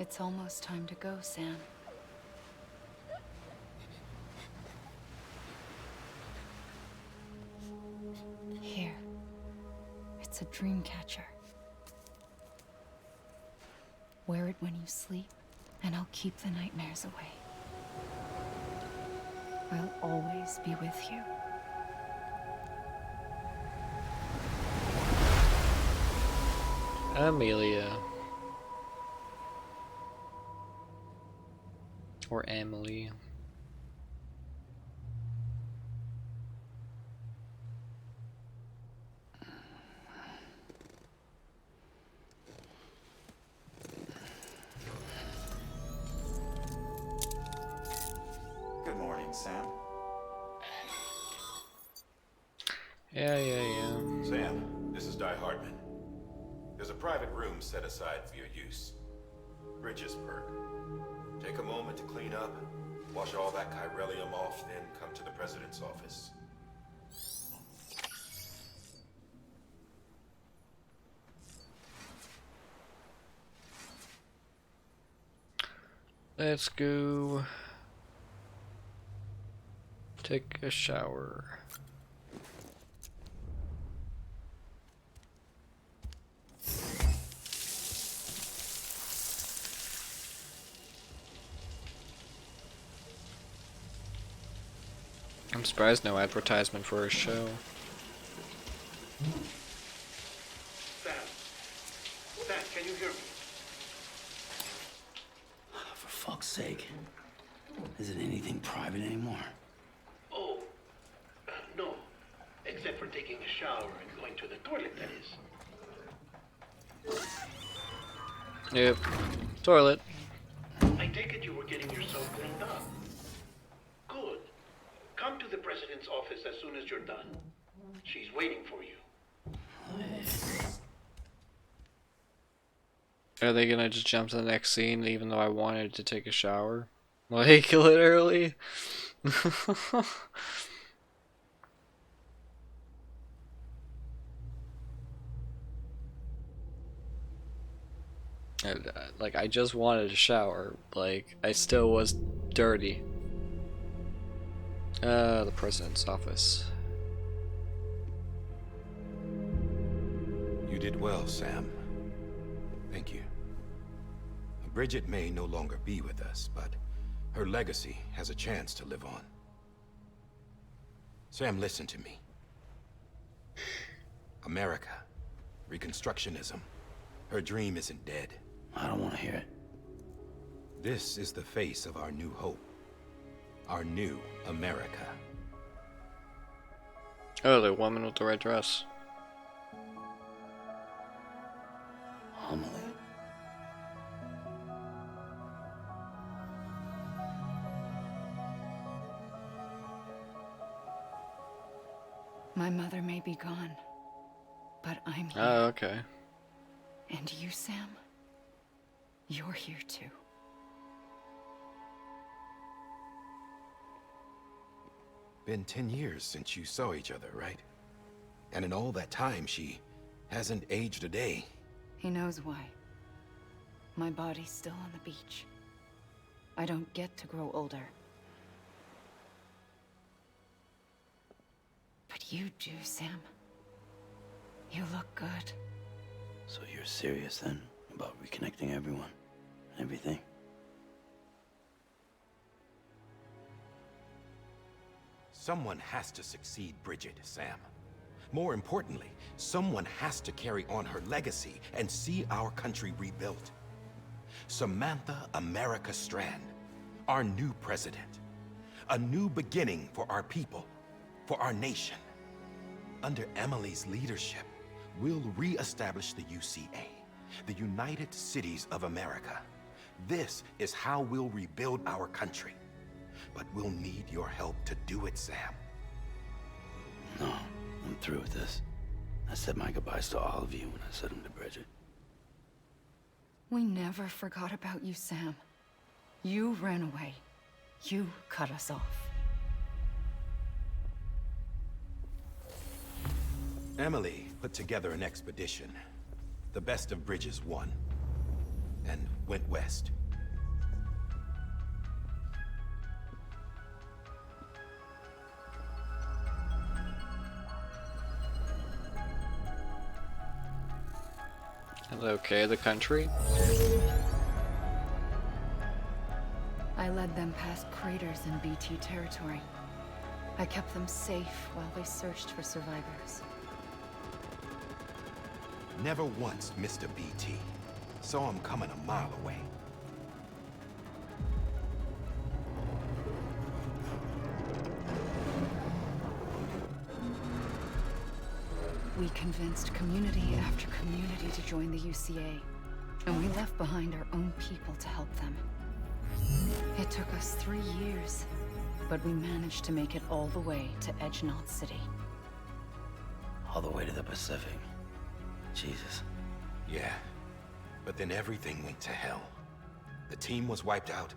It's almost time to go, Sam. Here. It's a dream catcher. Wear it when you sleep, and I'll keep the nightmares away. I'll always be with you. Amelia. Or Emily. Good morning, Sam. Yeah. Sam, this is Di Hartman. There's a private room set aside for your use. Bridges perk. Take a moment to clean up, wash all that chiralium off, then come to the president's office. Let's go take a shower. I'm surprised no advertisement for a show. Sam, can you hear me? For fuck's sake. Isn't anything private anymore? Oh, no. Except for taking a shower and going to the toilet, that is. Yep. Toilet. I take it you were getting yourself cleaned up. Good. Come to the president's office as soon as you're done. She's waiting for you. Are they gonna just jump to the next scene even though I wanted to take a shower? Like, literally? Like, I just wanted a shower. Like, I still was dirty. The president's office. You did well, Sam. Thank you. Bridget may no longer be with us, but her legacy has a chance to live on. Sam, listen to me. America, Reconstructionism, her dream isn't dead. I don't want to hear it. This is the face of our new hope. Our new America. Oh, the woman with the red dress. Emily. My mother may be gone, but I'm here. Oh, okay. And you, Sam? You're here too. Been 10 years since you saw each other, right? And in all that time, she hasn't aged a day. He knows why. My body's still on the beach. I don't get to grow older. But you do, Sam. You look good. So you're serious then about reconnecting everyone and everything? Someone has to succeed Bridget, Sam. More importantly, someone has to carry on her legacy and see our country rebuilt. Samantha America Strand, our new president. A new beginning for our people, for our nation. Under Emily's leadership, we'll re-establish the UCA, the United Cities of America. This is how we'll rebuild our country. But we'll need your help to do it, Sam. No, I'm through with this. I said my goodbyes to all of you when I said them to Bridget. We never forgot about you, Sam. You ran away. You cut us off. Emily put together an expedition. The best of Bridges won. and went west. Okay, the country. I led them past craters in BT territory. I kept them safe while they searched for survivors. Never once missed a BT. Saw him coming a mile away. We convinced community after community to join the UCA, and we left behind our own people to help them. It took us 3 years, but we managed to make it all the way to Edgenot City. All the way to the Pacific. Jesus. Yeah, but then everything went to hell. The team was wiped out,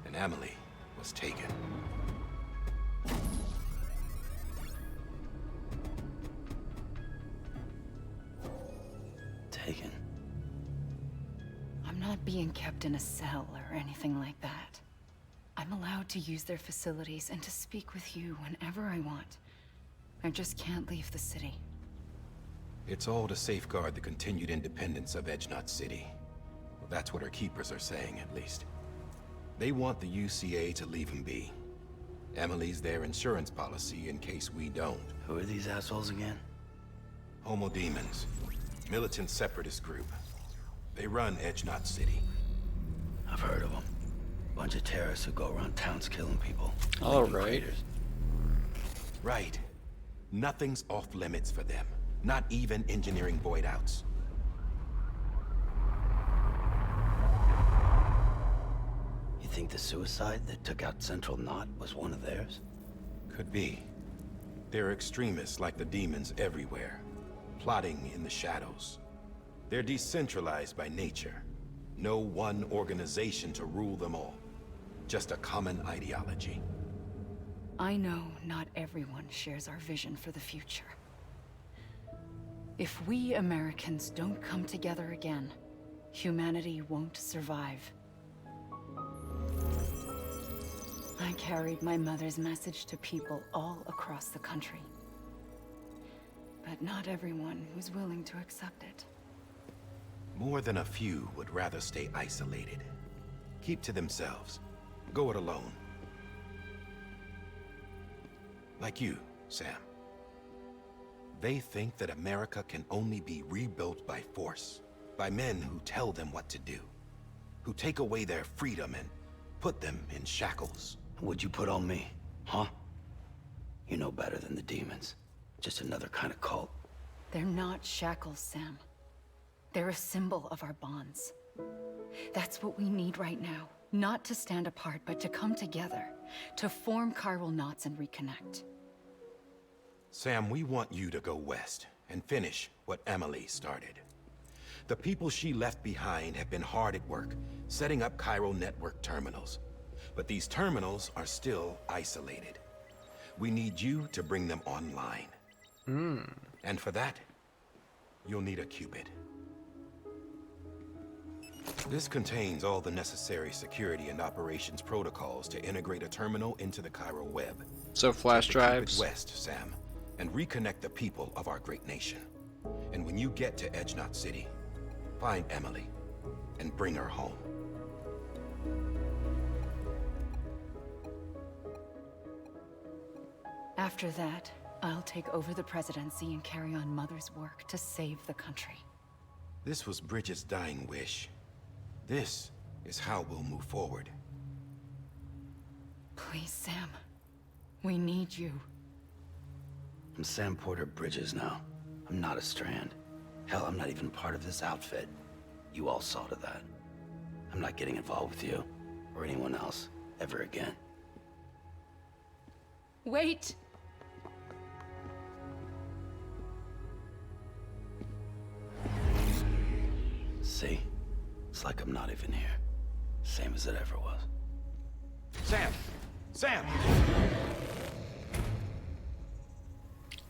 and Emily was taken. Taken. I'm not being kept in a cell or anything like that. I'm allowed to use their facilities and to speak with you whenever I want. I just can't leave the city. It's all to safeguard the continued independence of Edgenot City. Well, that's what our keepers are saying, at least. They want the UCA to leave him be. Emily's their insurance policy in case we don't. Who are these assholes again? Homo Demons. Militant separatist group. They run Edgenot City. I've heard of them. Bunch of terrorists who go around towns killing people. All leaving right. craters. Right. Nothing's off limits for them. Not even engineering void outs. You think the suicide that took out Central Knot was one of theirs? Could be. There are extremists like the demons everywhere, plotting in the shadows. They're decentralized by nature. No one organization to rule them all. Just a common ideology. I know not everyone shares our vision for the future. If we Americans don't come together again, humanity won't survive. I carried my mother's message to people all across the country. But not everyone was willing to accept it. More than a few would rather stay isolated. Keep to themselves. Go it alone. Like you, Sam. They think that America can only be rebuilt by force, by men who tell them what to do, who take away their freedom and put them in shackles. What'd you put on me, huh? You know better than the demons. Just another kind of cult. They're not shackles, Sam. They're a symbol of our bonds. That's what we need right now. Not to stand apart, but to come together, to form chiral knots and reconnect. Sam, we want you to go west and finish what Emily started. The people she left behind have been hard at work, setting up chiral network terminals. But these terminals are still isolated. We need you to bring them online. And for that, you'll need a Cupid. This contains all the necessary security and operations protocols to integrate a terminal into the chiral web. So flash Take the Cupid drives. west, Sam, and reconnect the people of our great nation. And when you get to Edgenot City, find Emily and bring her home. After that, I'll take over the presidency and carry on Mother's work to save the country. This was Bridget's dying wish. This is how we'll move forward. Please, Sam. We need you. I'm Sam Porter Bridges now. I'm not a Strand. Hell, I'm not even part of this outfit. You all saw to that. I'm not getting involved with you, or anyone else, ever again. Wait! See? It's like I'm not even here. Same as it ever was. Sam! Sam!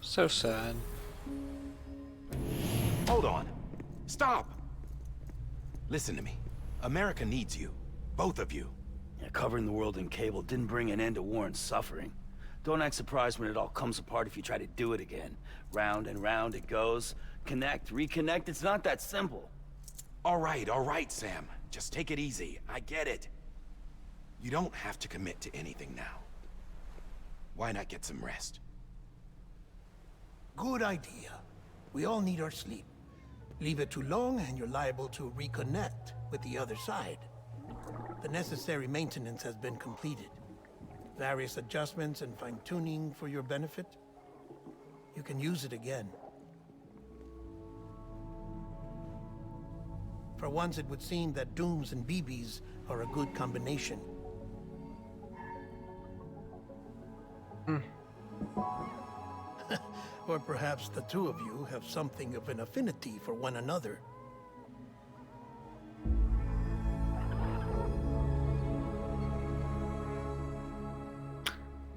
So sad. Hold on. Stop! Listen to me. America needs you. Both of you. Yeah, covering the world in cable didn't bring an end to war and suffering. Don't act surprised when it all comes apart if you try to do it again. Round and round it goes. Connect, reconnect, it's not that simple. All right, Sam. Just take it easy. I get it. You don't have to commit to anything now. Why not get some rest? Good idea. We all need our sleep. Leave it too long and you're liable to reconnect with the other side. The necessary maintenance has been completed. Various adjustments and fine-tuning for your benefit. You can use it again. For once, it would seem that Dooms and BBs are a good combination. Or perhaps the two of you have something of an affinity for one another.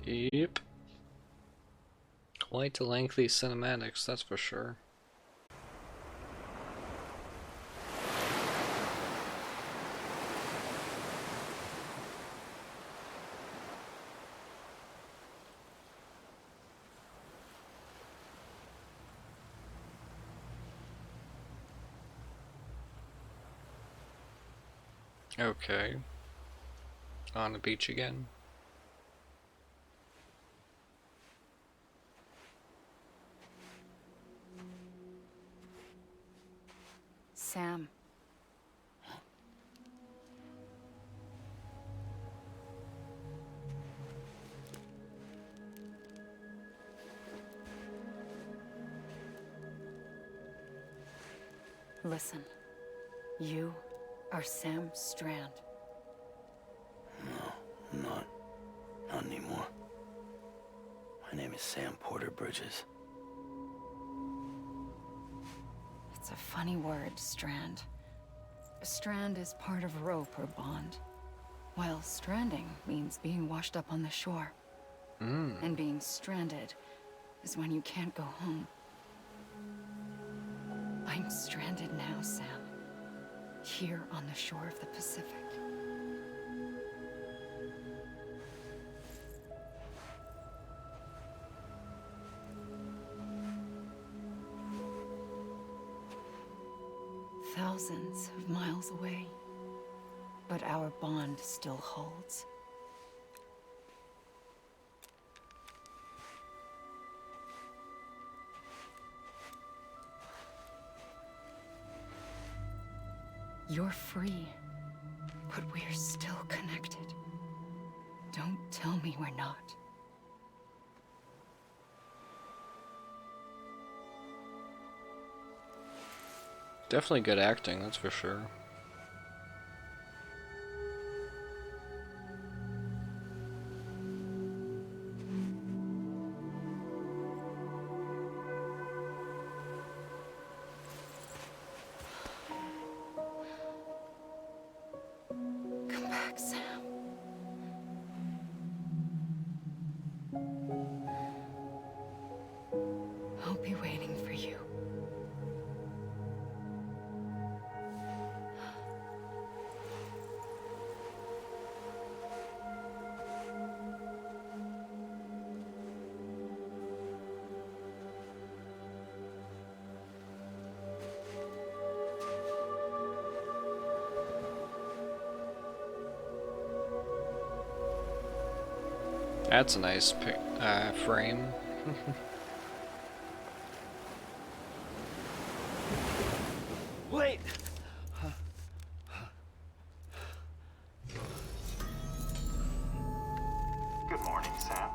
Yep. Quite a lengthy cinematics, that's for sure. Okay. On the beach again. Sam. Listen. You are Sam Strand. No, I'm not. Not anymore. My name is Sam Porter Bridges. It's a funny word, Strand. Strand is part of rope or bond, while stranding means being washed up on the shore. And being stranded is when you can't go home. I'm stranded now, Sam. Here on the shore of the Pacific. Thousands of miles away, but our bond still holds. You're free, but we're still connected. Don't tell me we're not. Definitely good acting, that's for sure. Come back, Sam. I'll be waiting for you. That's a nice frame. Wait! Good morning, Sam.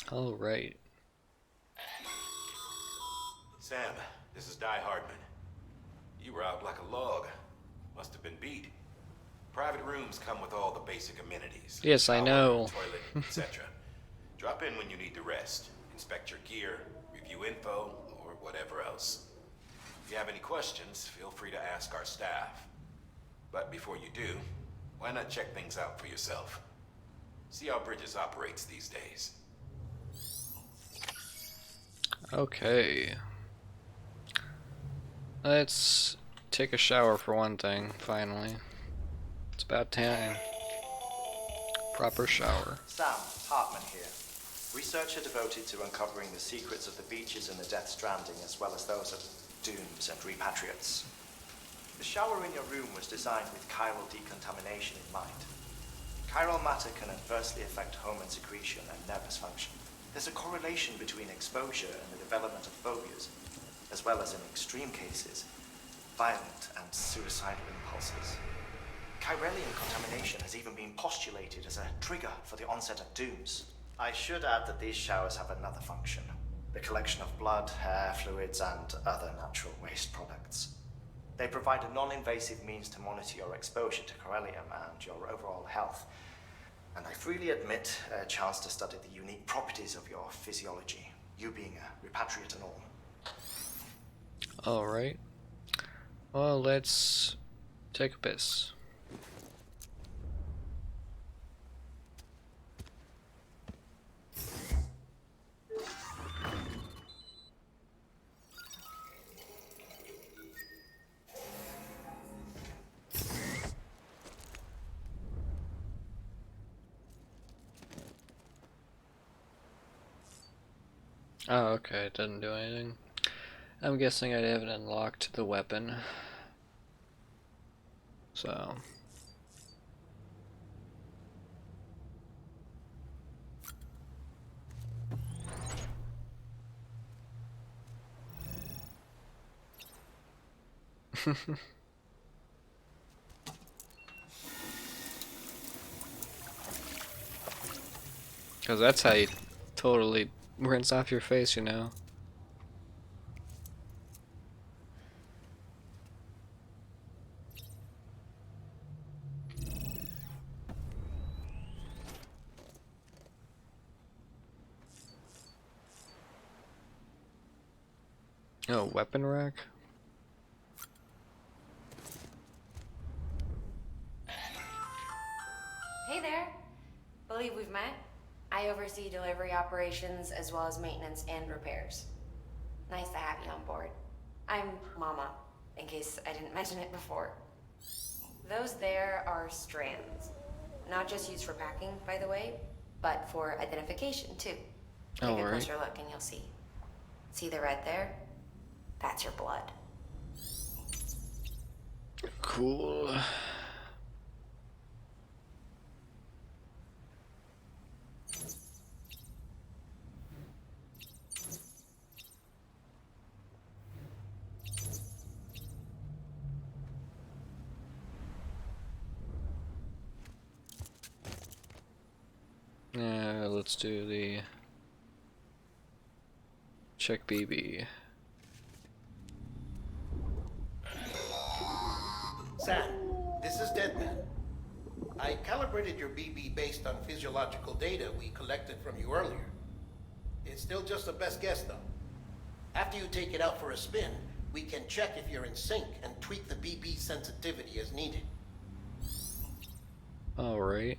All right. Sam, this is Di Hardman. You were out like a log. Must have been beat. Private rooms come with all the basic amenities. Yes, I Shower, know. Toilet, etc. Drop in when you need to rest. Inspect your gear, review info, or whatever else. If you have any questions, feel free to ask our staff. But before you do, why not check things out for yourself? See how Bridges operates these days. Okay. Let's take a shower for one thing, finally. It's about time. Proper shower. Sam, Hartman here. Researcher devoted to uncovering the secrets of the beaches in the Death Stranding, as well as those of dooms and repatriates. The shower in your room was designed with chiral decontamination in mind. Chiral matter can adversely affect hormone secretion and nervous function. There's a correlation between exposure and the development of phobias, as well as in extreme cases, violent and suicidal impulses. Chiralian contamination has even been postulated as a trigger for the onset of dooms. I should add that these showers have another function: the collection of blood, hair, fluids, and other natural waste products. They provide a non-invasive means to monitor your exposure to chiralium and your overall health. And I freely admit a chance to study the unique properties of your physiology, you being a repatriate and all. Alright. Well, let's take a piss. Oh, okay, it doesn't do anything. I'm guessing I haven't unlocked the weapon. So. Because that's how you totally rinse off your face, you know. Oh, weapon rack? Hey there. Believe we've met. I oversee delivery operations as well as maintenance and repairs. Nice to have you on board. I'm Mama, in case I didn't mention it before. Those there are strands. Not just used for packing, by the way, but for identification too. Take a closer look and you'll see. See the red there? That's your blood. Cool. Yeah, let's do the check BB. Sam, this is Deadman. I calibrated your BB based on physiological data we collected from you earlier. It's still just a best guess, though. After you take it out for a spin, we can check if you're in sync and tweak the BB sensitivity as needed. Alright.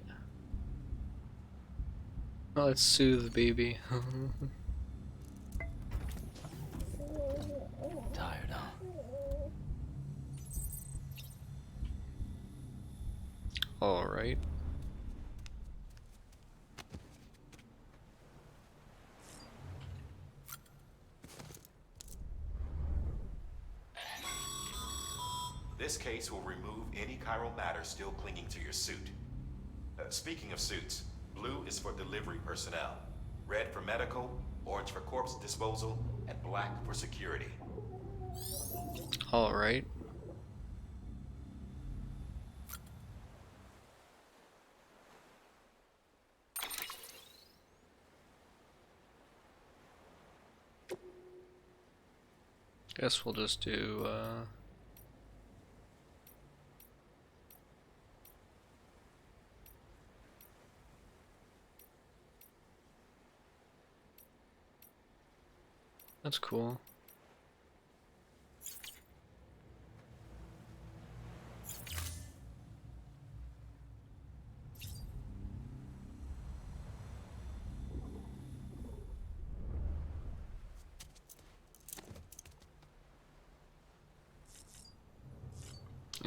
Well, let's soothe BB. Tired, huh? Alright. This case will remove any chiral matter still clinging to your suit. Speaking of suits, blue is for delivery personnel, red for medical, orange for corpse disposal, and black for security. Alright. Guess we'll just do, that's cool.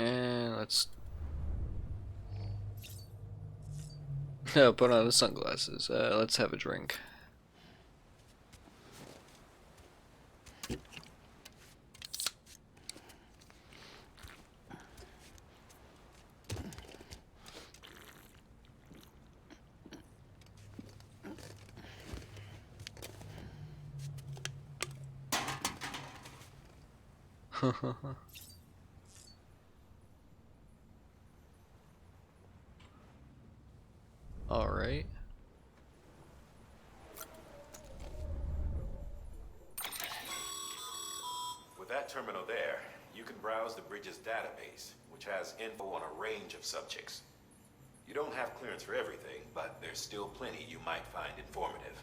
And let's put on the sunglasses. Let's have a drink. All right. With that terminal there, you can browse the bridge's database, which has info on a range of subjects. You don't have clearance for everything, but there's still plenty you might find informative.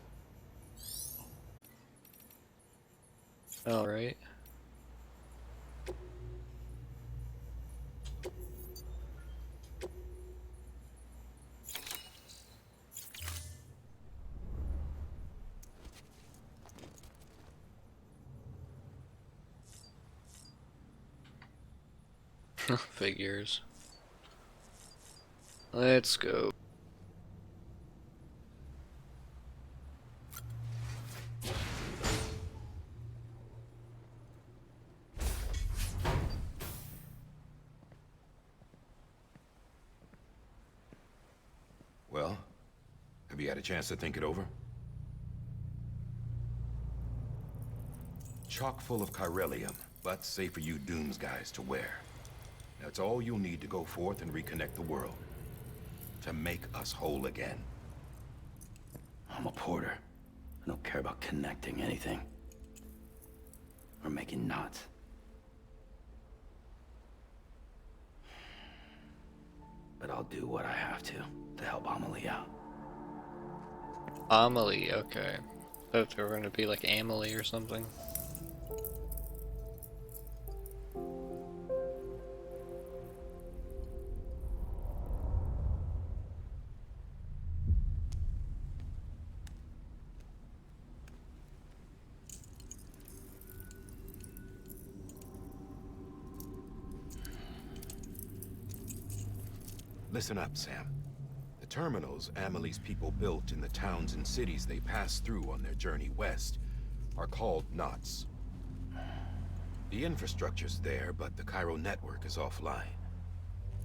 All right. Figures. Let's go. Well, have you had a chance to think it over? Chock full of chiralium, but safe for you Dooms guys to wear. That's all you'll need to go forth and reconnect the world. To make us whole again. I'm a porter. I don't care about connecting anything. Or making knots. But I'll do what I have to help Amelie out. Amelie, okay. Thought they were gonna be like Amelie or something. Listen up, Sam. The terminals Amelie's people built in the towns and cities they passed through on their journey west are called knots. The infrastructure's there, but the Cairo network is offline.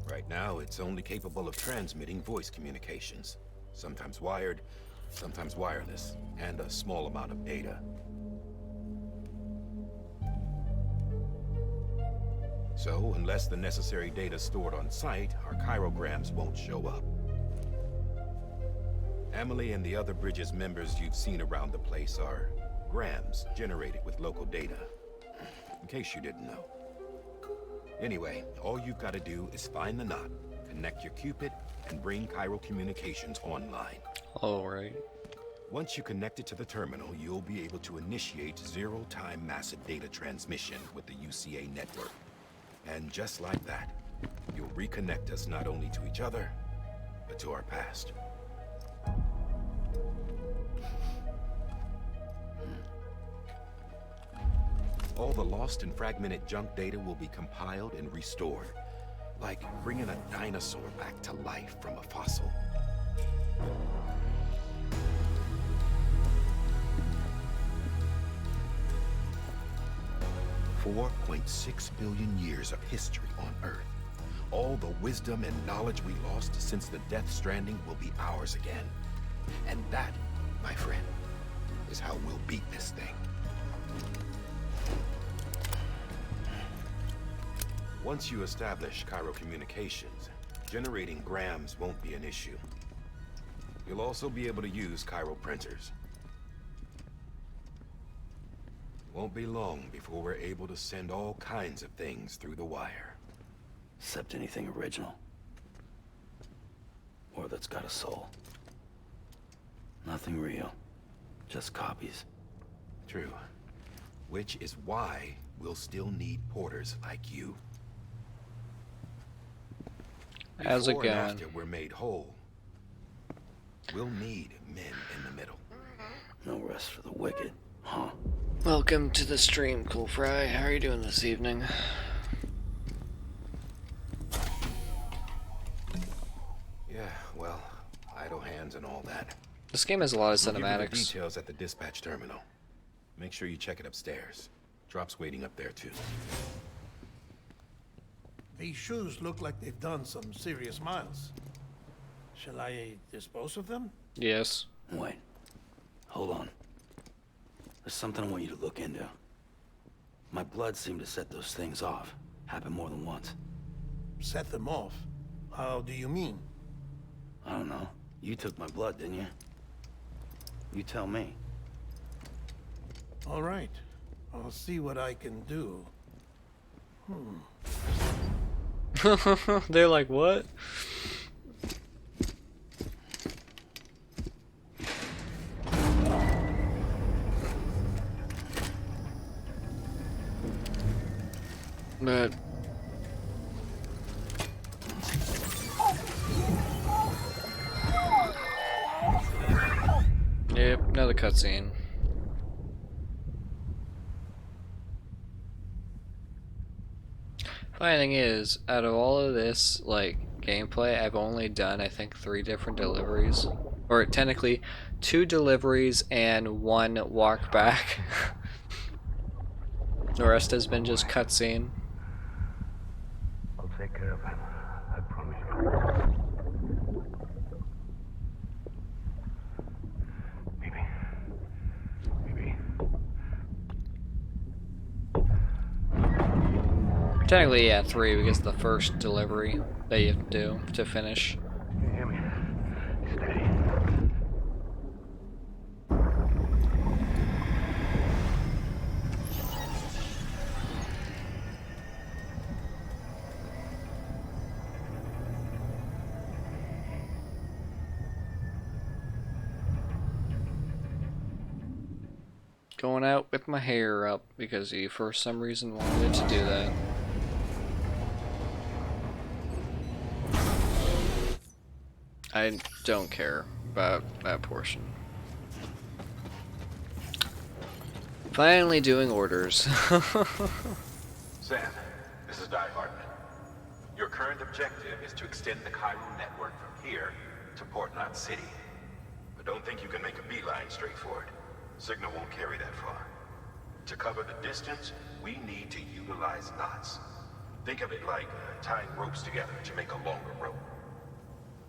Right now, it's only capable of transmitting voice communications. Sometimes wired, sometimes wireless, and a small amount of data. So, unless the necessary data stored on site, our chirograms won't show up. Amelie and the other Bridges members you've seen around the place are grams generated with local data. In case you didn't know. Anyway, all you've got to do is find the knot, connect your Cupid, and bring Cairo communications online. Alright. Once you connect it to the terminal, you'll be able to initiate zero-time massive data transmission with the UCA network. And just like that, you'll reconnect us not only to each other, but to our past. All the lost and fragmented junk data will be compiled and restored, like bringing a dinosaur back to life from a fossil. $4.6 billion years of history on Earth. All the wisdom and knowledge we lost since the Deathstranding will be ours again. And that, my friend, is how we'll beat this thing. Once you establish Cairo communications, generating grams won't be an issue. You'll also be able to use Cairo printers. Won't be long before we're able to send all kinds of things through the wire. Except anything original. Or that's got a soul. Nothing real. Just copies. True. Which is why we'll still need porters like you. How's it Before and going? after we're made whole, we'll need men in the middle. No rest for the wicked, huh? Welcome to the stream, Cool Fry. How are you doing this evening? This game has a lot of We'll give you the cinematics. details at the dispatch terminal. Make sure you check it upstairs. Drop's waiting up there too. These shoes look like they've done some serious miles. Shall I dispose of them? Yes. Wait. Hold on. There's something I want you to look into. My blood seemed to set those things off. Happened more than once. Set them off? How do you mean? I don't know. You took my blood, didn't you? You tell me. All right. I'll see what I can do. They're like, what? But yep, another cutscene. Funny thing is, out of all of this like gameplay, I've only done I think 3 different deliveries, or technically 2 deliveries and 1 walk back. The rest has been just cutscene. I'll take care of him. I promise you. Maybe. Technically, yeah, 3 because the first delivery that you have to do to finish. Can you hear me? Steady. Going out with my hair up because he for some reason wanted to do that. I don't care about that portion. Finally doing orders. Sam, this is Die Hartman. Your current objective is to extend the Cairo network from here to Port Knot City. But don't think you can make a beeline straight for it. Signal won't carry that far. To cover the distance, we need to utilize knots. Think of it like tying ropes together to make a longer rope.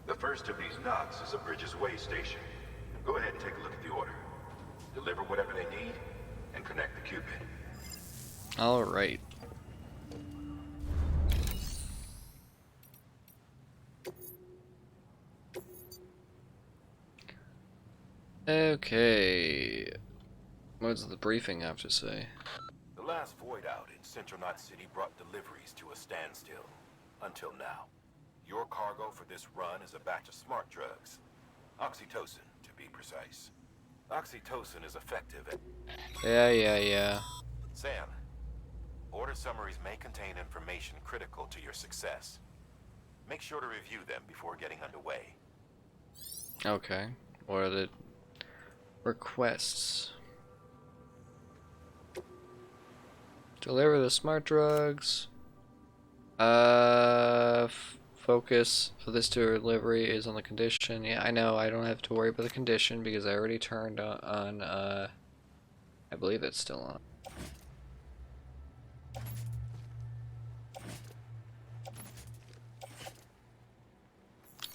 The first of these knots is a Bridges Way station. Go ahead and take a look at the order. Deliver whatever they need, and connect the Cupid. Alright. Okay. What does the briefing have to say? The last void out in Central Knot City brought deliveries to a standstill. Until now. Your cargo for this run is a batch of smart drugs. Oxytocin, to be precise. Oxytocin is effective at... Yeah. Sam, order summaries may contain information critical to your success. Make sure to review them before getting underway. Okay. What are the requests? Deliver the smart drugs. Focus of this delivery is on the condition. Yeah, I know. I don't have to worry about the condition because I already turned on I believe it's still on.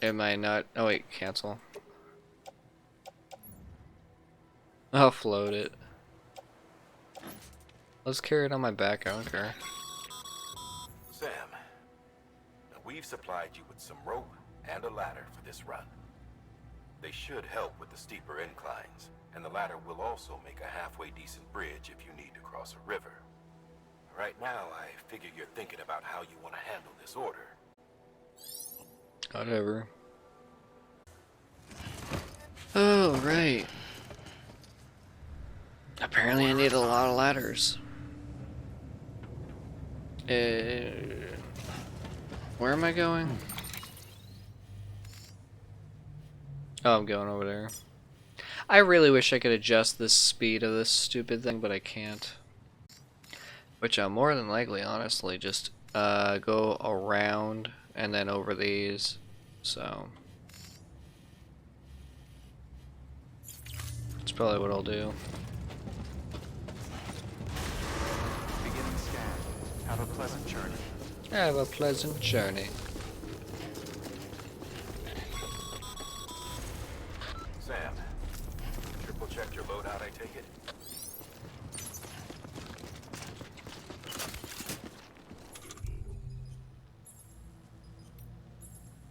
Am I not? Oh wait, cancel. I'll float it. Let's carry it on my back, I don't care. Sam, we've supplied you with some rope and a ladder for this run. They should help with the steeper inclines, and the ladder will also make a halfway decent bridge if you need to cross a river. Right now, I figure you're thinking about how you want to handle this order. Whatever. Oh, right. Apparently I need a lot of ladders. Where am I going? Oh, I'm going over there. I really wish I could adjust the speed of this stupid thing, but I can't. Which I'm more than likely, honestly, just go around and then over these. So That's probably what I'll do. Beginning scan. Have a pleasant journey. Have a pleasant journey. Sam, triple checked your loadout, I take it?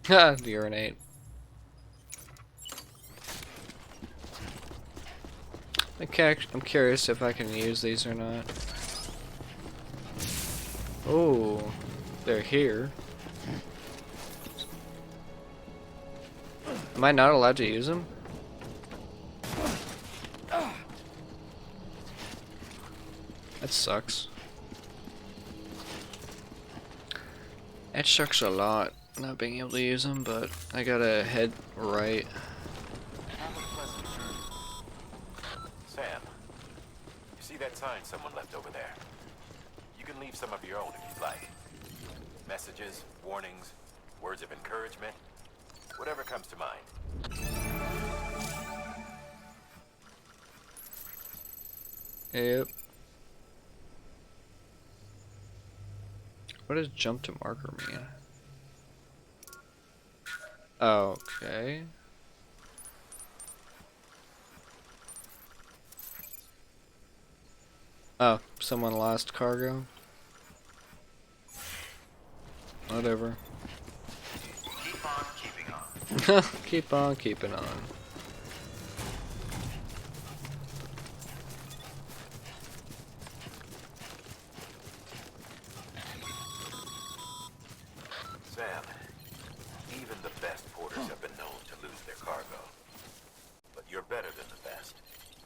Ha! Urinate. Okay, I'm curious if I can use these or not. Oh, they're here. Am I not allowed to use them? That sucks. That sucks a lot, not being able to use them, but I gotta head right. Have a pleasant journey. Sam, you see that sign someone left over there? You can leave some of your own if you'd like. Messages, warnings, words of encouragement, whatever comes to mind. Yep. What does jump to marker mean? Okay. Oh, someone lost cargo? Whatever. Keep on keeping on. Keep on keeping on. Sam, even the best porters have been known to lose their cargo. But you're better than the best.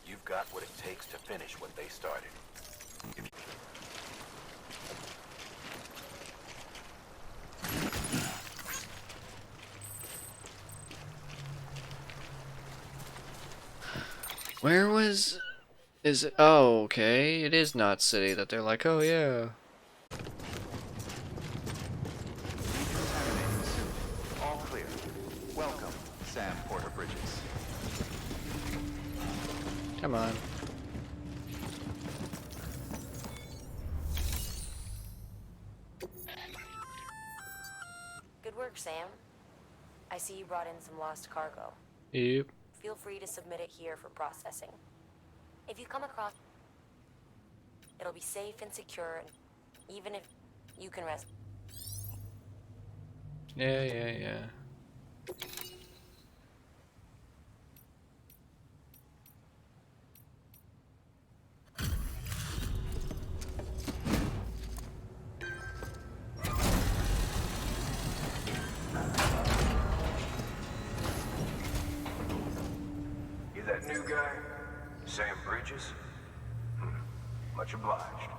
You've got what it takes to finish what they started. If you... Where was... Is it... Oh, okay. It is not city that they're like, oh yeah. Decontaminating suit. All clear. Welcome, Sam Porter Bridges. Come on. Good work, Sam. I see you brought in some lost cargo. Yep. Feel free to submit it here for processing. If you come across, it'll be safe and secure, and even if you can rest. Yeah. You that new guy? Sam Bridges? Much obliged.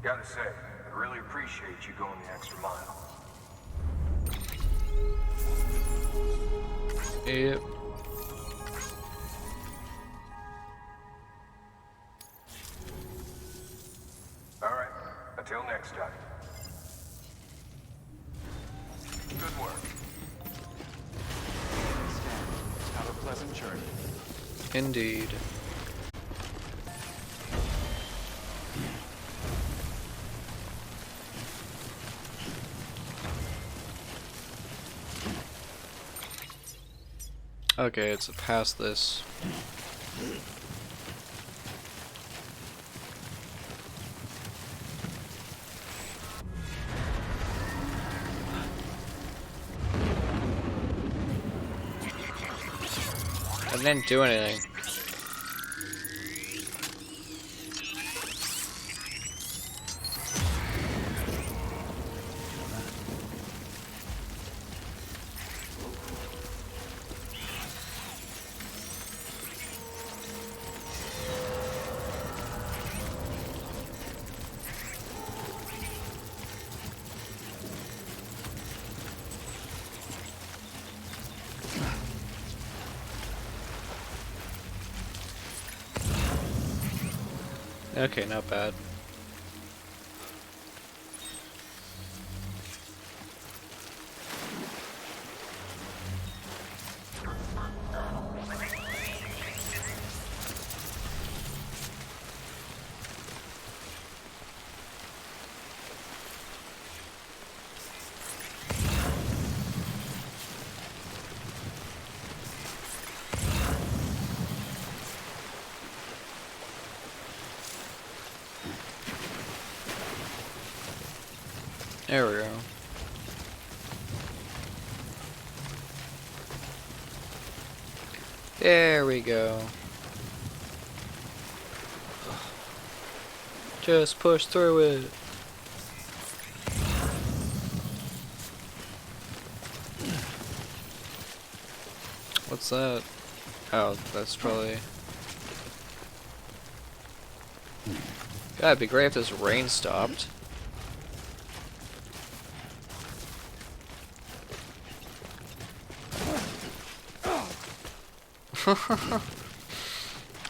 Gotta say, I really appreciate you going the extra mile. Yep. Alright, until next time. Good work. Beginning scan. Have a pleasant journey. Indeed. Okay, it's past this. I didn't do anything. Okay, not bad. There we go. There we go. Just push through it. What's that? Oh, that's probably... God, it'd be great if this rain stopped.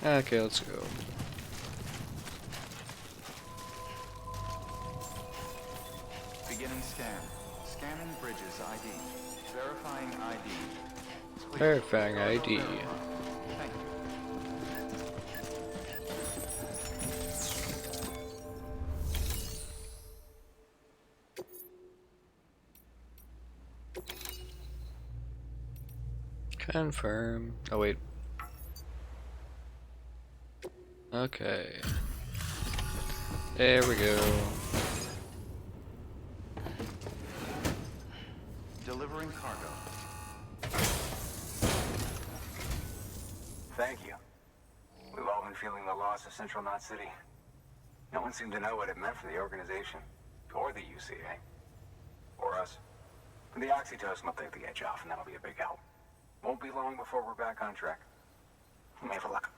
Okay, let's go. Beginning scan. Scanning Bridges ID. Verifying ID. Clear. Verifying ID. Thank you. Confirm. Oh wait. Okay. There we go. Delivering cargo. Thank you. We've all been feeling the loss of Central Knot City. No one seemed to know what it meant for the organization, or the UCA, or us. The oxytocin will take the edge off, and that'll be a big help. Won't be long before we're back on track. May have luck.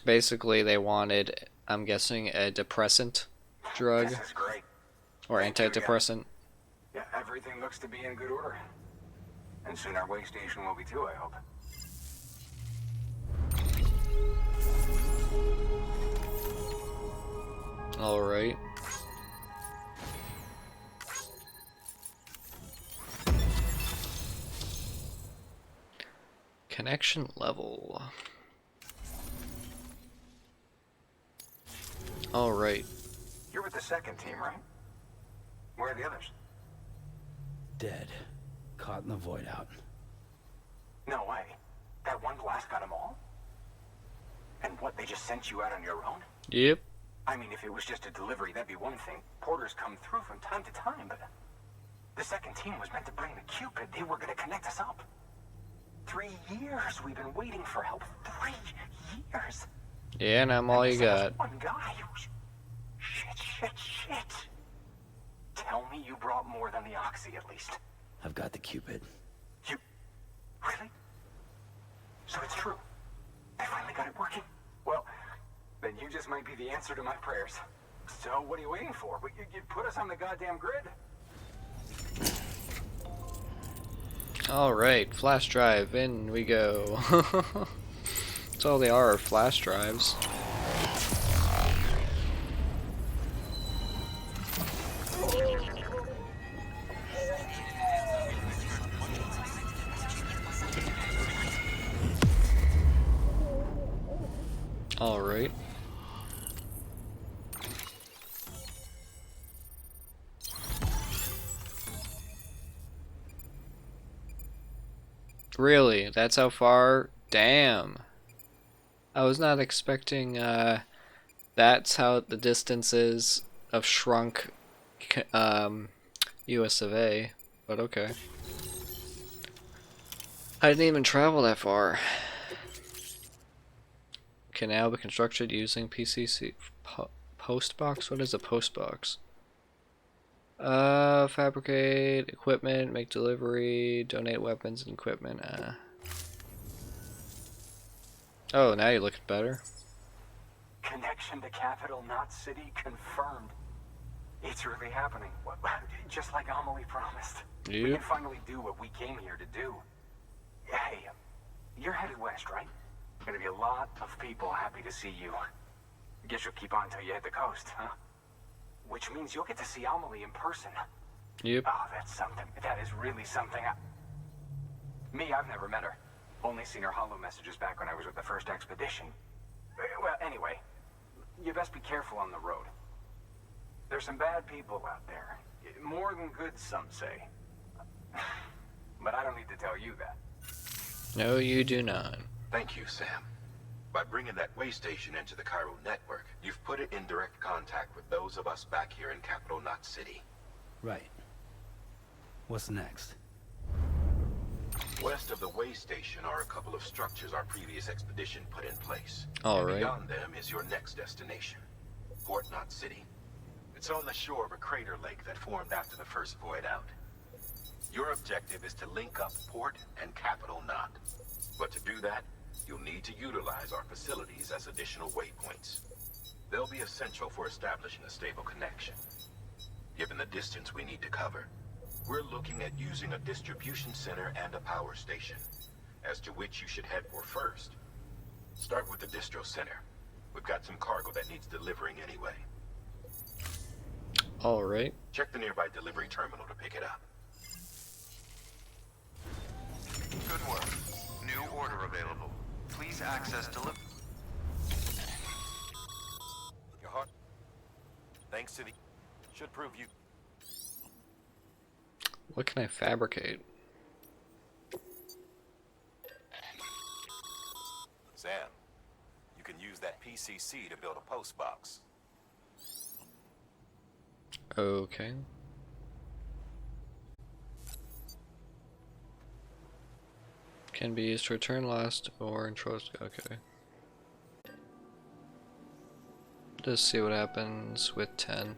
Basically, they wanted, I'm guessing, a depressant drug. This is great. Or Thank you antidepressant. Yeah, everything looks to be in good order. And soon our way station will be too, I hope. Alright. Connection level. Alright. You're with the second team, right? Where are the others? Dead. Caught in the void out. No way. That one blast got them all? And what, they just sent you out on your own? Yep. I mean, if it was just a delivery, that'd be one thing. Porters come through from time to time, but... The second team was meant to bring the Cupid. They were gonna connect us up. 3 years we've been waiting for help. 3 years! Yeah, and I'm all you got. One guy. Shit. Tell me you brought more than the Oxy, at least. I've got the Cupid. You... Really? So it's true. They finally got it working. Well, then you just might be the answer to my prayers. So what are you waiting for? You put us on the goddamn grid. Alright, flash drive, in we go. That's all they are flash drives. Alright. Really? That's how far? Damn. I was not expecting, that's how the distance is of shrunk, US of A, but okay. I didn't even travel that far. Can now be constructed using PCC postbox? What is a postbox? Fabricate equipment, make delivery, donate weapons and equipment. Oh, now you're looking better. Connection to Capital Knot City confirmed. It's really happening. Just like Amelie promised. Yep. We can finally do what we came here to do. Hey, you're headed west, right? Gonna be a lot of people happy to see you. Guess you'll keep on until you hit the coast, huh? Which means you'll get to see Amelie in person. Yep. Oh, that's something. That is really something. Me, I've never met her. Only seen her holo messages back when I was with the first expedition. Well, anyway, you best be careful on the road. There's some bad people out there. More than good, some say. But I don't need to tell you that. No, you do not. Thank you, Sam. By bringing that way station into the Cairo network, you've put it in direct contact with those of us back here in Capital Knot City. Right. What's next? West of the way station are a couple of structures our previous expedition put in place. All And right. beyond them is your next destination, Fort Knot City. It's on the shore of a crater lake that formed after the first void out. Your objective is to link up Port and Capital Knot. But to do that, you'll need to utilize our facilities as additional waypoints. They'll be essential for establishing a stable connection. Given the distance we need to cover, we're looking at using a distribution center and a power station, as to which you should head for first. Start with the distro center. We've got some cargo that needs delivering anyway. All right. Check the nearby delivery terminal to pick it up. Good work. New order available. Please access delivery. Your heart. Thanks to the... Should prove you... What can I fabricate? Sam, you can use that PCC to build a post box. Okay. Can be used to return lost or entrust. Okay. Just see what happens with 10.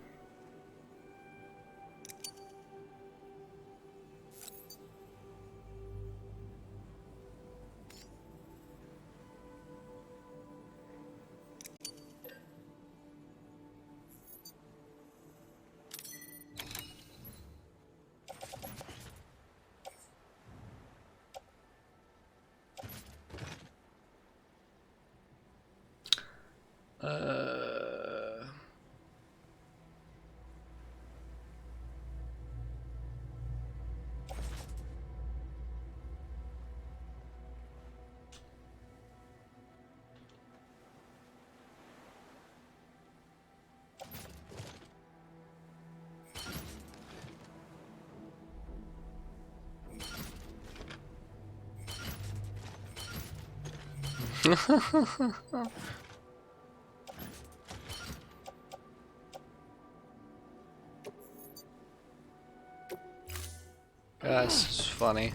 That's funny.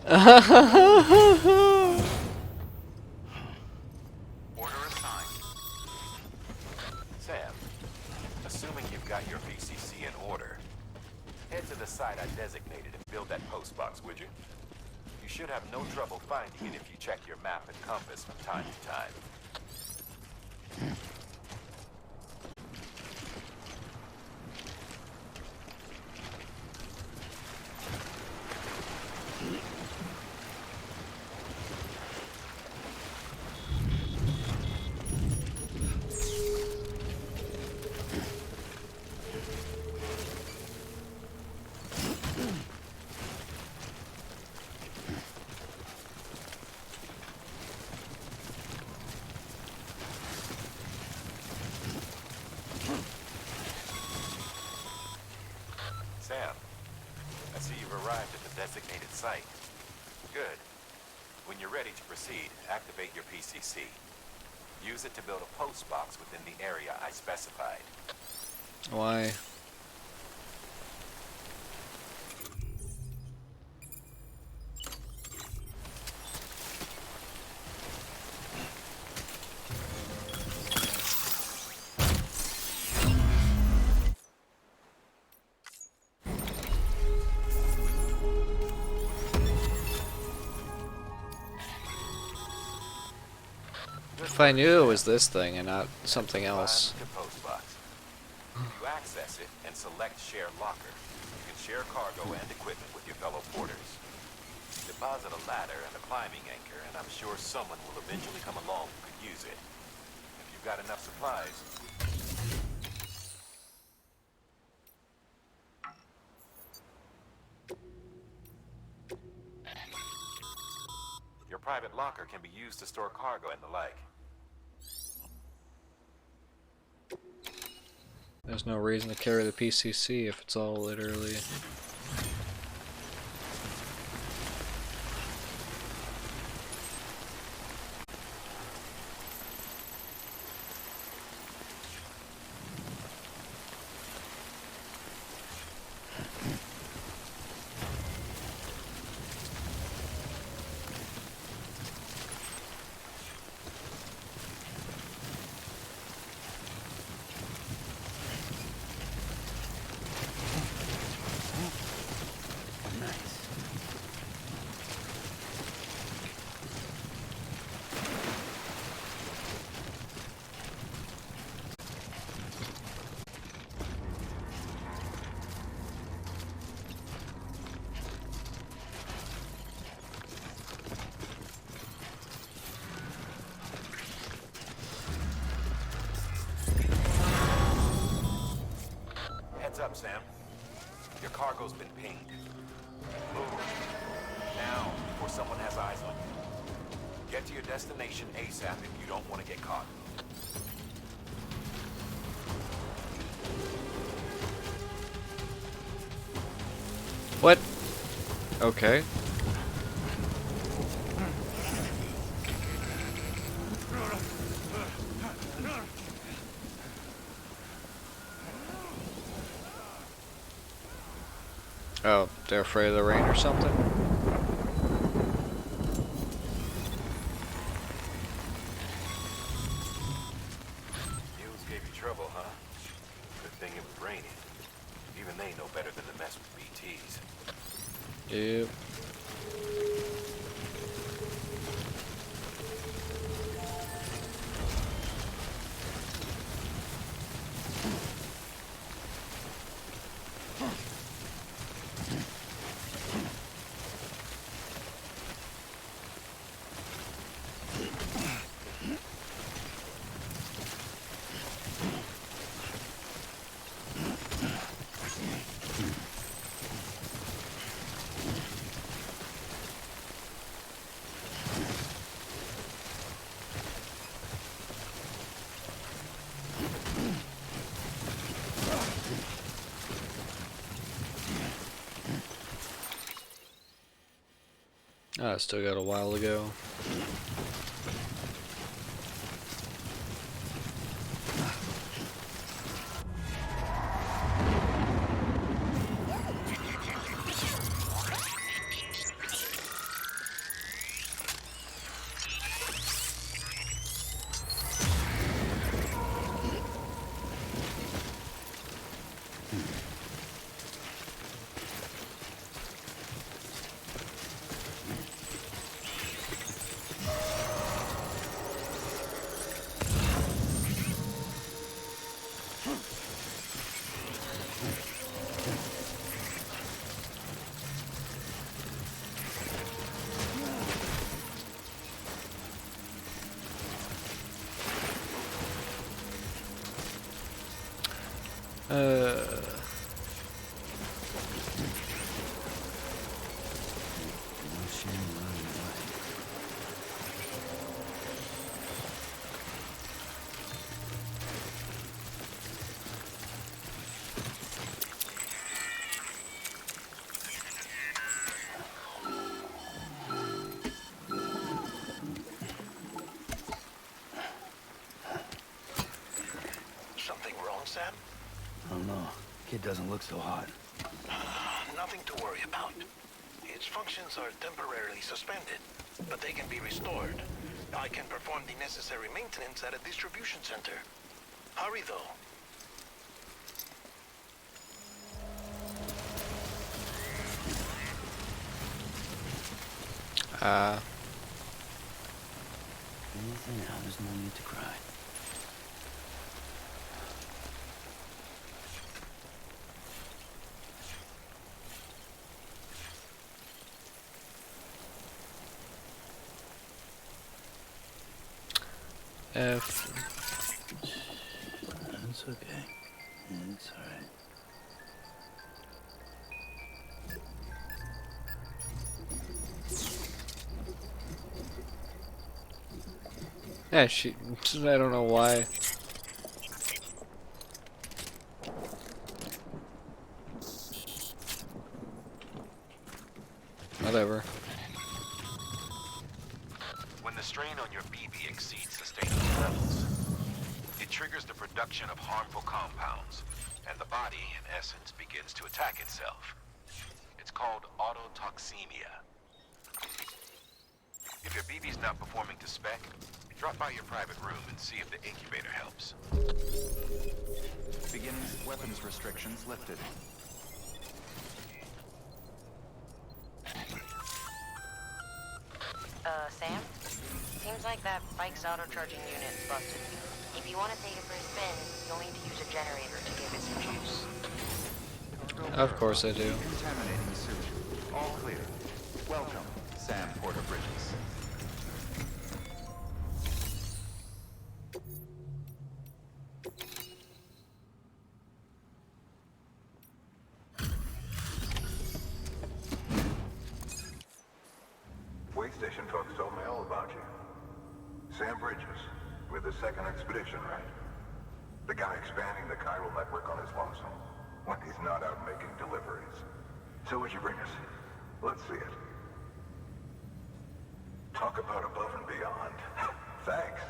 Order assigned. Sam, assuming you've got your VCC in order, head to the site I designated and build that post box, would you? You should have no trouble finding it if you check your map and compass from time to time. Sam, I see you've arrived at the designated site. Good. When you're ready to proceed, activate your PCC. Use it to build a post box within the area I specified. Why? If I knew it was this thing and not something else. Find the post box. You access it and select Share Locker. You can share cargo and equipment with your fellow porters. Deposit a ladder and a climbing anchor, and I'm sure someone will eventually come along who could use it. If you've got enough supplies. Your private locker can be used to store cargo and the like. There's no reason to carry the PCC if it's all literally... Sam. Your cargo's been pinged. Move. Now, before someone has eyes on you. Get to your destination ASAP if you don't want to get caught. What? Okay. Oh, they're afraid of the rain or something? Mules gave you trouble, huh? Good thing it was raining. Even they know better than to mess with BTs. Yep. I still got a while to go. Something wrong, Sam? I don't know. Kid doesn't look so hot. Nothing to worry about. Its functions are temporarily suspended, but they can be restored. I can perform the necessary maintenance at a distribution center. Hurry, though. Anything now, there's no need to cry. F. It's okay. It's alright. Yeah, she. I don't know why. Whatever. When the strain on your BB exceeds sustainable levels, it triggers the production of harmful compounds, and the body, in essence, begins to attack itself. It's called autotoxemia. If your BB's not performing to spec, drop by your private room and see if the incubator helps. Beginning weapons restrictions lifted. Sam? Seems like that bike's auto-charging unit's busted. If you want to take it for a spin, you'll need to use a generator to give it some juice. Of course I do. Contaminating suit. All clear. Welcome, Sam Porter Bridges. Sam Bridges, with the second expedition, right? The guy expanding the chiral network on his lonesome. When he's not out making deliveries. So what'd you bring us? Let's see it. Talk about above and beyond. Thanks.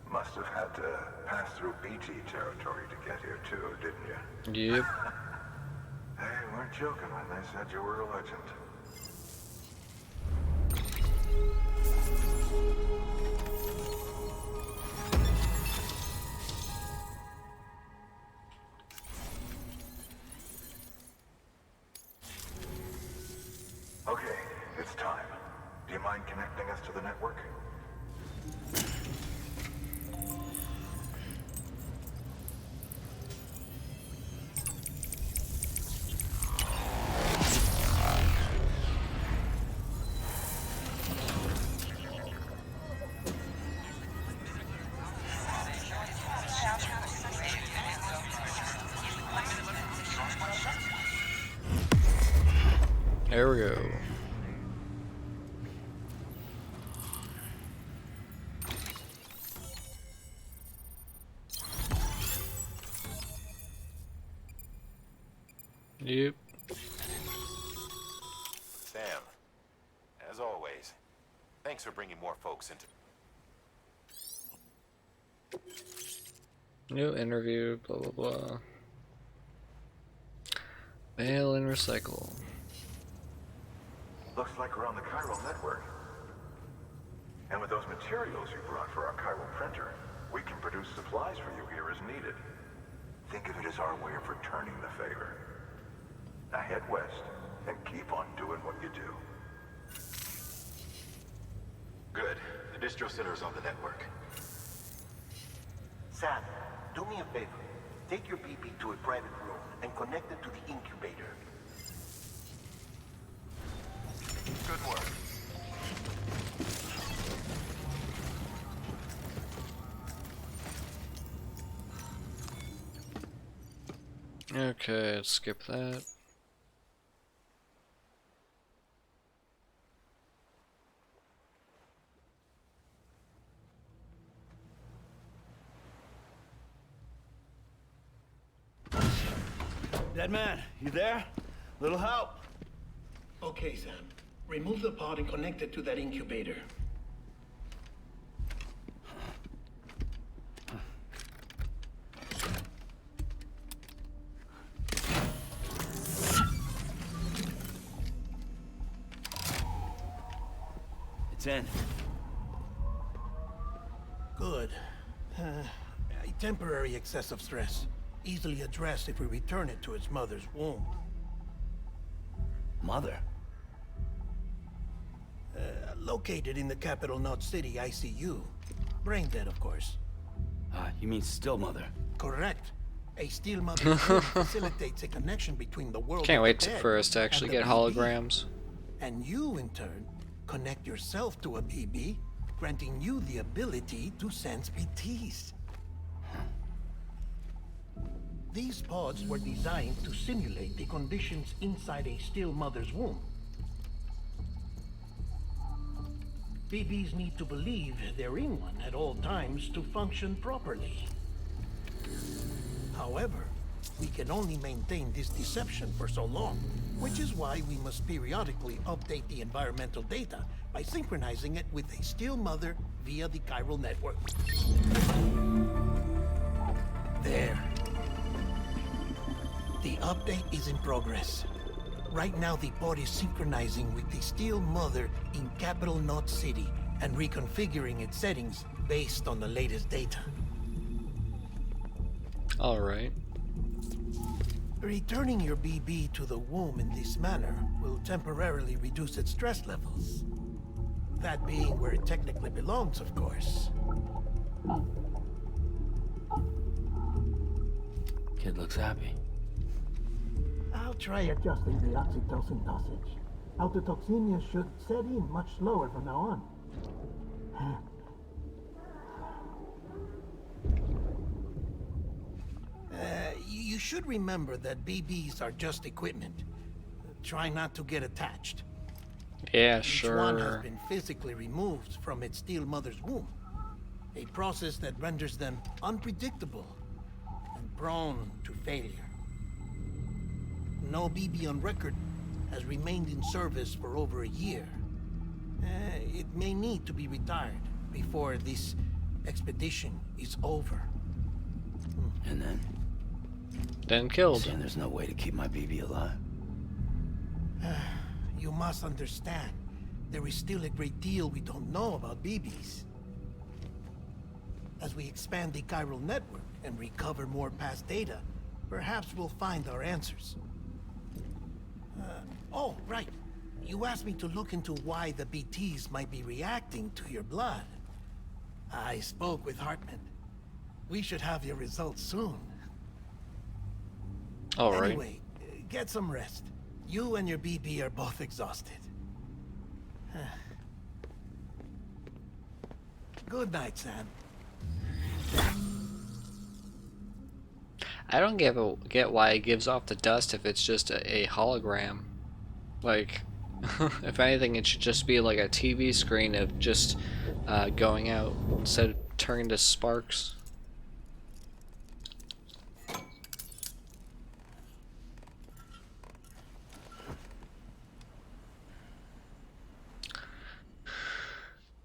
Must have had to pass through BT territory to get here too, didn't you? Yep. They weren't joking when they said you were a legend. Okay, it's time. Do you mind connecting us to the network? There we go. Yep. Sam, as always, thanks for bringing more folks into... New interview, blah blah blah. Mail and recycle. Looks like we're on the chiral network. And with those materials you brought for our chiral printer, we can produce supplies for you here as needed. Think of it as our way of returning the favor. Now head west and keep on doing what you do. Good. The distro center is on the network. Sam, do me a favor. Take your BB to a private room and connect it to the incubator. Good work. Okay, let's skip that. Dead man, you there? Little help? Okay, Sam. Remove the pod and connect it to that incubator. It's in. Good. A temporary excessive stress. Easily addressed if we return it to its mother's womb. Mother? Located in the capital Knot City ICU. Brain dead, of course. You mean still mother? Correct. A steel mother facilitates a connection between the world Can't of wait the dead for us to actually and the get BB. holograms. And you, in turn, connect yourself to a BB, granting you the ability to sense PTs. These pods were designed to simulate the conditions inside a still mother's womb. BBs need to believe they're in one at all times to function properly. However, we can only maintain this deception for so long, which is why we must periodically update the environmental data by synchronizing it with a still mother via the chiral network. There. The update is in progress. Right now, the pod is synchronizing with the Steel Mother in Capital Knot City and reconfiguring its settings based on the latest data. Alright. Returning your BB to the womb in this manner will temporarily reduce its stress levels. That being where it technically belongs, of course. Kid looks happy. I'll try adjusting the oxytocin dosage. Autotoxemia should set in much slower from now on. You should remember that BBs are just equipment. Try not to get attached. Yeah, Each one has sure. been physically removed from its steel mother's womb. A process that renders them unpredictable and prone to failure. No BB on record has remained in service for over a year. It may need to be retired before this expedition is over. And then? Then killed. Saying there's no way to keep my BB alive? You must understand, there is still a great deal we don't know about BBs. As we expand the chiral network and recover more past data, perhaps we'll find our answers. Oh, right. You asked me to look into why the BTs might be reacting to your blood. I spoke with Hartman. We should have your results soon. All right. Anyway, get some rest. You and your BB are both exhausted. Good night, Sam. I don't get why it gives off the dust if it's just a hologram. Like, if anything, it should just be like a TV screen of just going out instead of turning to sparks.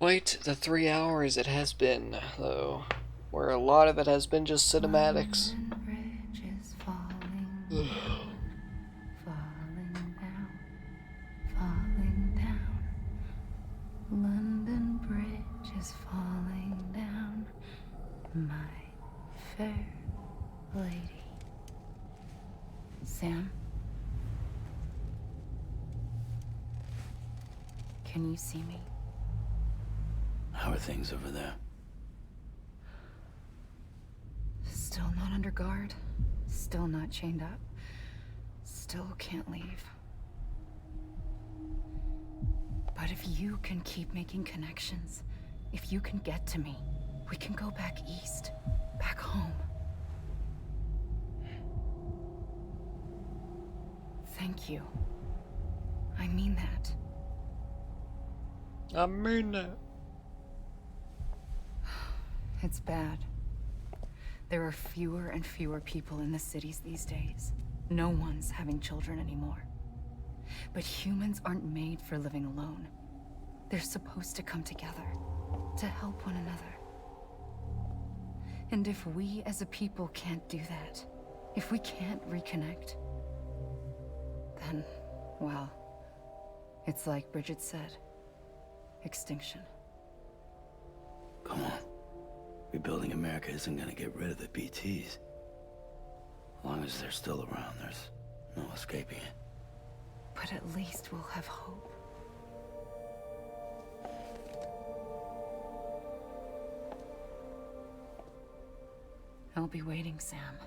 Wait, the 3 hours it has been, though, where a lot of it has been just cinematics. Bridge is falling, falling down, falling down. London Bridge is falling down, my fair lady. Sam? Can you see me? How are things over there? Still not under guard. Still not chained up. Still can't leave. But if you can keep making connections, if you can get to me, we can go back east. Back home. Thank you. I mean that. I mean that. It's bad. There are fewer and fewer people in the cities these days. No one's having children anymore. But humans aren't made for living alone. They're supposed to come together, to help one another. And if we as a people can't do that, if we can't reconnect, then, well, it's like Bridget said, extinction. Come on. Rebuilding America isn't gonna get rid of the BTs. As long as they're still around, there's no escaping it. But at least we'll have hope. I'll be waiting, Sam.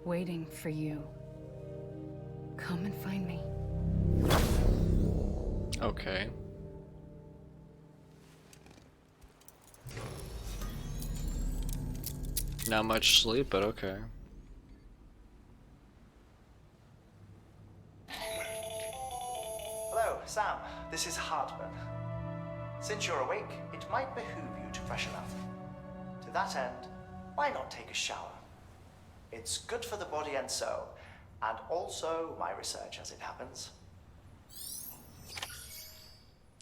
Waiting for you. Come and find me. Okay. Not much sleep, but okay. Hello, Sam. This is Hartman. Since you're awake, it might behoove you to freshen up. To that end, why not take a shower? It's good for the body and soul, and also my research as it happens.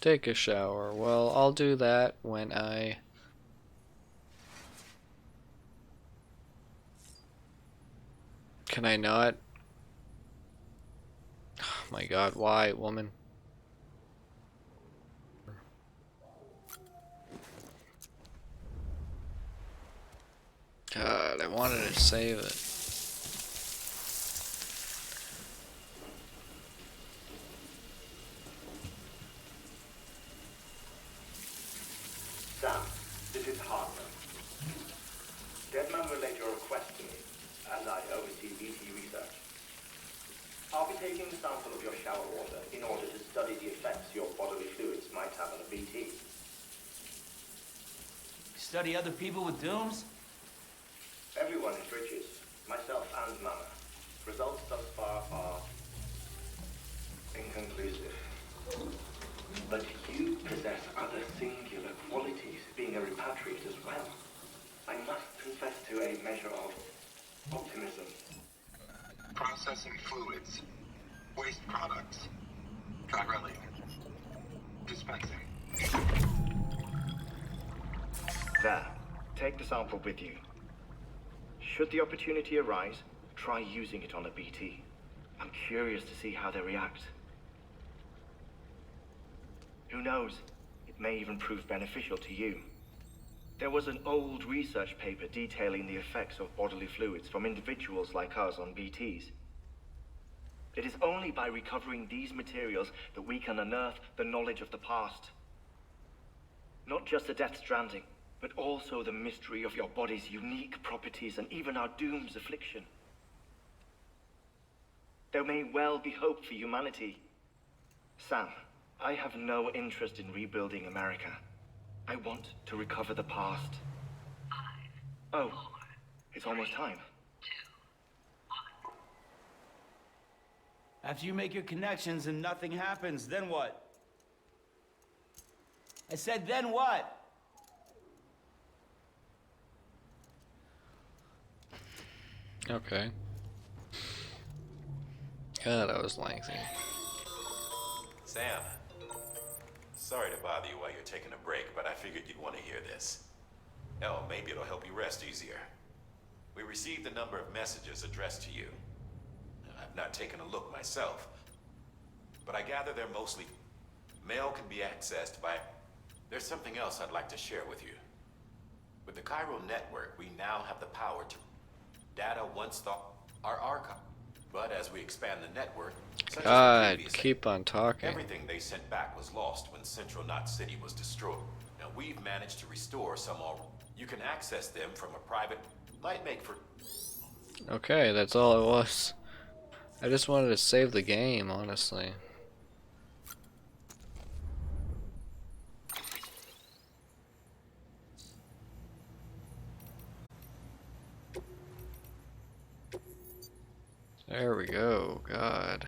Take a shower. Well, I'll do that when I... Can I not? Oh my god, why, woman? God, I wanted to save it. Sam, this is Hartman. Deadman relayed your request to me, and I oversee BT research. I'll be taking a sample of your shower water in order to study the effects your bodily fluids might have on a BT. study other people with dooms? Everyone in Bridges, myself and Mama. Results thus far are inconclusive. But you possess other singular qualities, being a repatriate as well. I must confess to a measure of optimism. Processing fluids. Waste products. Chirelli. Dispensing. There. Take the sample with you. Should the opportunity arise, try using it on a BT. I'm curious to see how they react. Who knows? It may even prove beneficial to you. There was an old research paper detailing the effects of bodily fluids from individuals like us on BTs. It is only by recovering these materials that we can unearth the knowledge of the past. Not just the Deathstranding, but also the mystery of your body's unique properties and even our doom's affliction. There may well be hope for humanity. Sam, I have no interest in rebuilding America. I want to recover the past. 5, Oh, 4, it's almost time. 2, 1. After you make your connections and nothing happens, then what? I said, then what? Okay. God, that was lengthy. Sam, sorry to bother you while you're taking a break, but I figured you'd want to hear this. Hell, maybe it'll help you rest easier. We received a number of messages addressed to you. I've not taken a look myself, but I gather they're mostly... Mail can be accessed by... There's something else I'd like to share with you. With the Cairo network, we now have the power to... Data once thought our archive. But as we expand the network, such as God, the previous, keep on talking. everything they sent back was lost when Central Knot City was destroyed. Now we've managed to restore some all. You can access them from a private. Might make for. Okay, that's all it was. I just wanted to save the game, honestly. There we go. God.